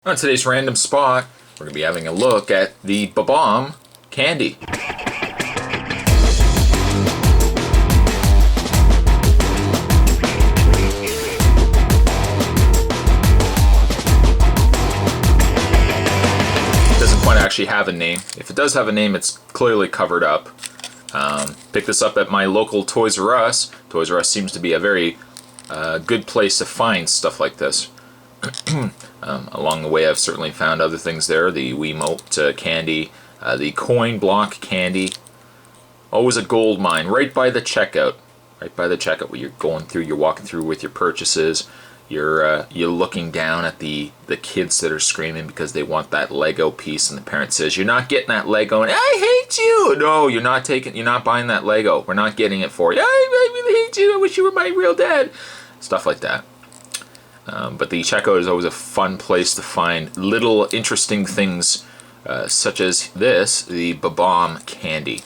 On today's random spot, we're going to be having a look at the Bobomb Candy. It doesn't quite actually have a name. If it does have a name, it's clearly covered up. Picked this up at my local Toys R Us. Toys R Us seems to be a very good place to find stuff like this. Along the way, I've certainly found other things there. The Wiimote candy, the coin block candy. Always a gold mine, right by the checkout. Right by the checkout, where you're going through, you're walking through with your purchases. You're looking down at the kids that are screaming because they want that Lego piece, and the parent says, "You're not getting that Lego," and "I hate you." No, you're not buying that Lego. We're not getting it for you. I really hate you. I wish you were my real dad. Stuff like that. But the checkout is always a fun place to find little interesting things, such as this, the Bobomb Candy.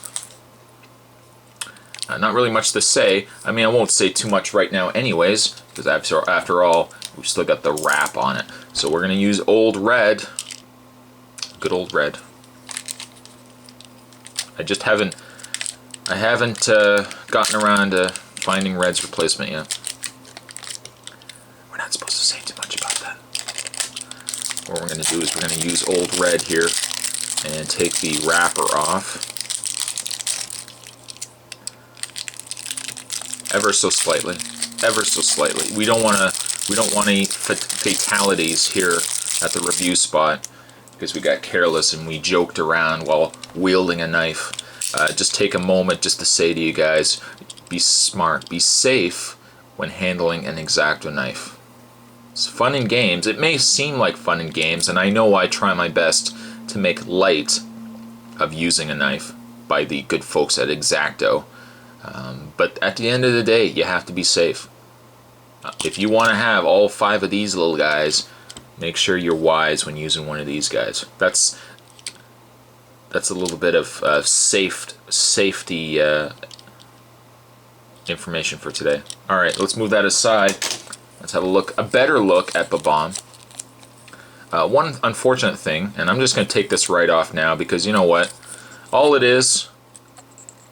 Not really much to say. I mean, I won't say too much right now anyways, because after all, we've still got the wrap on it. So we're going to use Old Red. Good old red. I haven't gotten around to finding Red's replacement yet. We're not supposed to say too much about that. What we're going to do is we're going to use Old Red here and take the wrapper off. Ever so slightly. Ever so slightly. We don't want any fatalities here at the review spot because we got careless and we joked around while wielding a knife. Just take a moment just to say to you guys, be smart, be safe when handling an X-Acto knife. It's fun in games. It may seem like fun in games, and I know I try my best to make light of using a knife by the good folks at X-Acto. But at the end of the day, you have to be safe. If you want to have all 5 of these little guys, make sure you're wise when using one of these guys. That's a little bit of safety information for today. All right, let's move that aside. Let's have a better look at Bobomb. One unfortunate thing, and I'm just going to take this right off now because you know what? All it is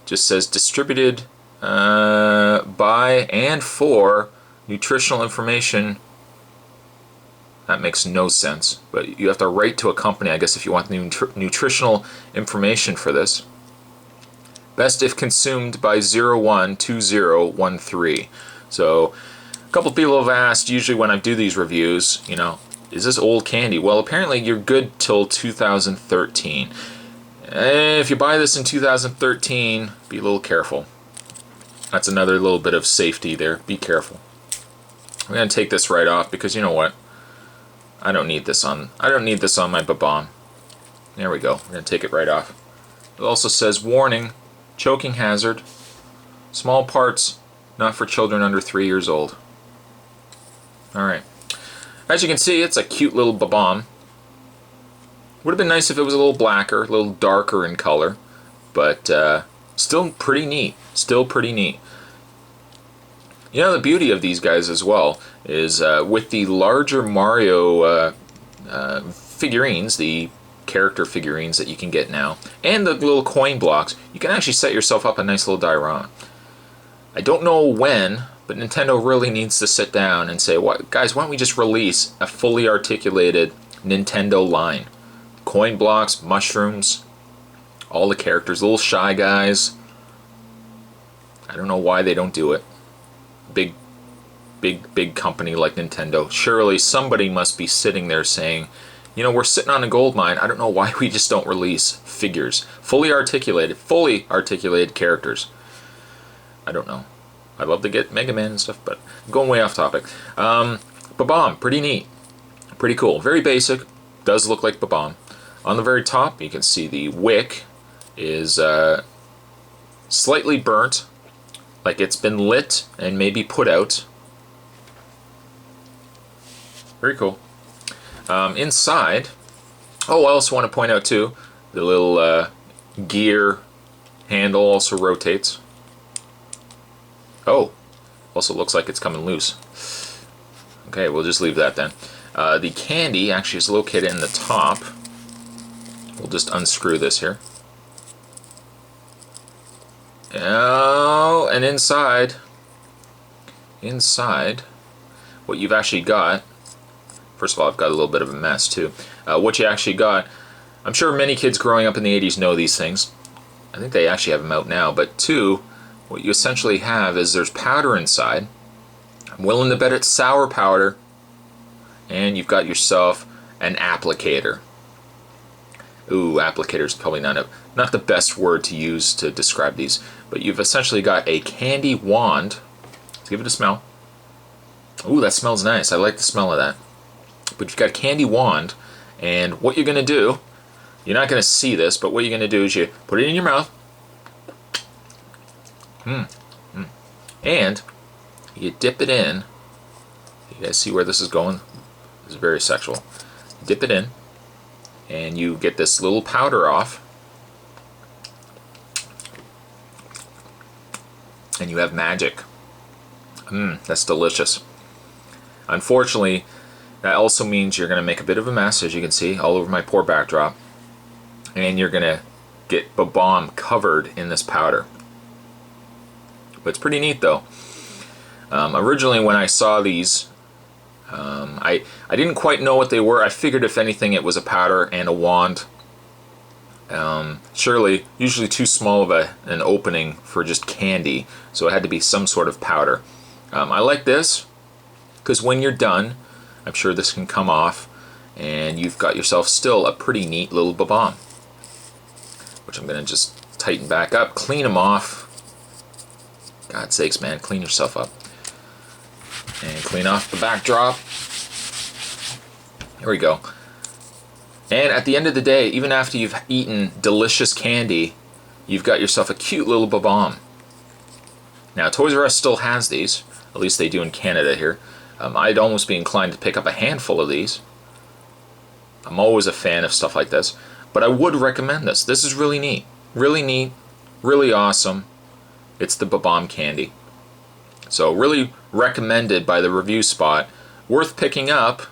just says distributed by and for nutritional information. That makes no sense, but you have to write to a company, I guess, if you want nutritional information for this. Best if consumed by 012013. So a couple people have asked, usually when I do these reviews, you know, is this old candy? Well, apparently you're good till 2013. If you buy this in 2013, be a little careful. That's another little bit of safety there. Be careful. I'm going to take this right off because you know what? I don't need this on my Bobomb. There we go. We're going to take it right off. It also says, warning, choking hazard, small parts, not for children under 3 years old. Alright. As you can see, it's a cute little Bobomb. Would have been nice if it was a little blacker, a little darker in color, but still pretty neat. Still pretty neat. You know, the beauty of these guys as well is with the larger Mario figurines, the character figurines that you can get now, and the little coin blocks, you can actually set yourself up a nice little diorama. I don't know when, but Nintendo really needs to sit down and say, "What, guys, why don't we just release a fully articulated Nintendo line? Coin blocks, mushrooms, all the characters, little Shy Guys." I don't know why they don't do it. Big company like Nintendo. Surely somebody must be sitting there saying, you know, we're sitting on a gold mine. I don't know why we just don't release figures. Fully articulated characters. I don't know. I'd love to get Mega Man and stuff, but I'm going way off topic. Bobomb, pretty neat. Pretty cool. Very basic. Does look like Bobomb. On the very top, you can see the wick is slightly burnt, like it's been lit and maybe put out. Very cool. Inside, oh, I also want to point out too, the little gear handle also rotates. Oh, also looks like it's coming loose. Okay, we'll just leave that then. The candy actually is located in the top. We'll just unscrew this here. Oh, and inside, what you've actually got, first of all, I've got a little bit of a mess too. What you actually got, I'm sure many kids growing up in the 80s know these things. I think they actually have them out now, but two, what you essentially have is there's powder inside. I'm willing to bet it's sour powder, and you've got yourself an applicator. Ooh, applicator is probably not the best word to use to describe these, but you've essentially got a candy wand. Let's give it a smell. Ooh, that smells nice. I like the smell of that. But you've got a candy wand, and what you're going to do, you're not going to see this, but what you're going to do is you put it in your mouth, and you dip it in. You guys see where this is going? This is very sexual. Dip it in, and you get this little powder off, and you have magic. That's delicious. Unfortunately, that also means you're going to make a bit of a mess, as you can see, all over my poor backdrop, and you're going to get Bobomb covered in this powder. But it's pretty neat, though. Originally, when I saw these, I didn't quite know what they were. I figured if anything it was a powder and a wand. Surely, usually too small of an opening for just candy, so it had to be some sort of powder. I like this because when you're done, I'm sure this can come off and you've got yourself still a pretty neat little Bobomb, which I'm going to just tighten back up, clean them off. God's sakes, man, clean yourself up. And clean off the backdrop. There we go. And at the end of the day, even after you've eaten delicious candy, you've got yourself a cute little Bobomb. Now, Toys R Us still has these. At least they do in Canada here. I'd almost be inclined to pick up a handful of these. I'm always a fan of stuff like this. But I would recommend this. This is really neat. Really neat. Really awesome. It's the Bobomb Candy. So really recommended by the review spot. Worth picking up.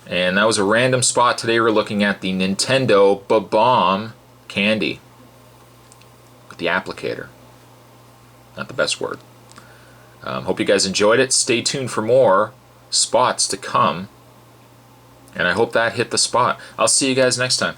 And that was a random spot. Today we're looking at the Nintendo Bobomb Candy. With the applicator. Not the best word. Hope you guys enjoyed it. Stay tuned for more spots to come. And I hope that hit the spot. I'll see you guys next time.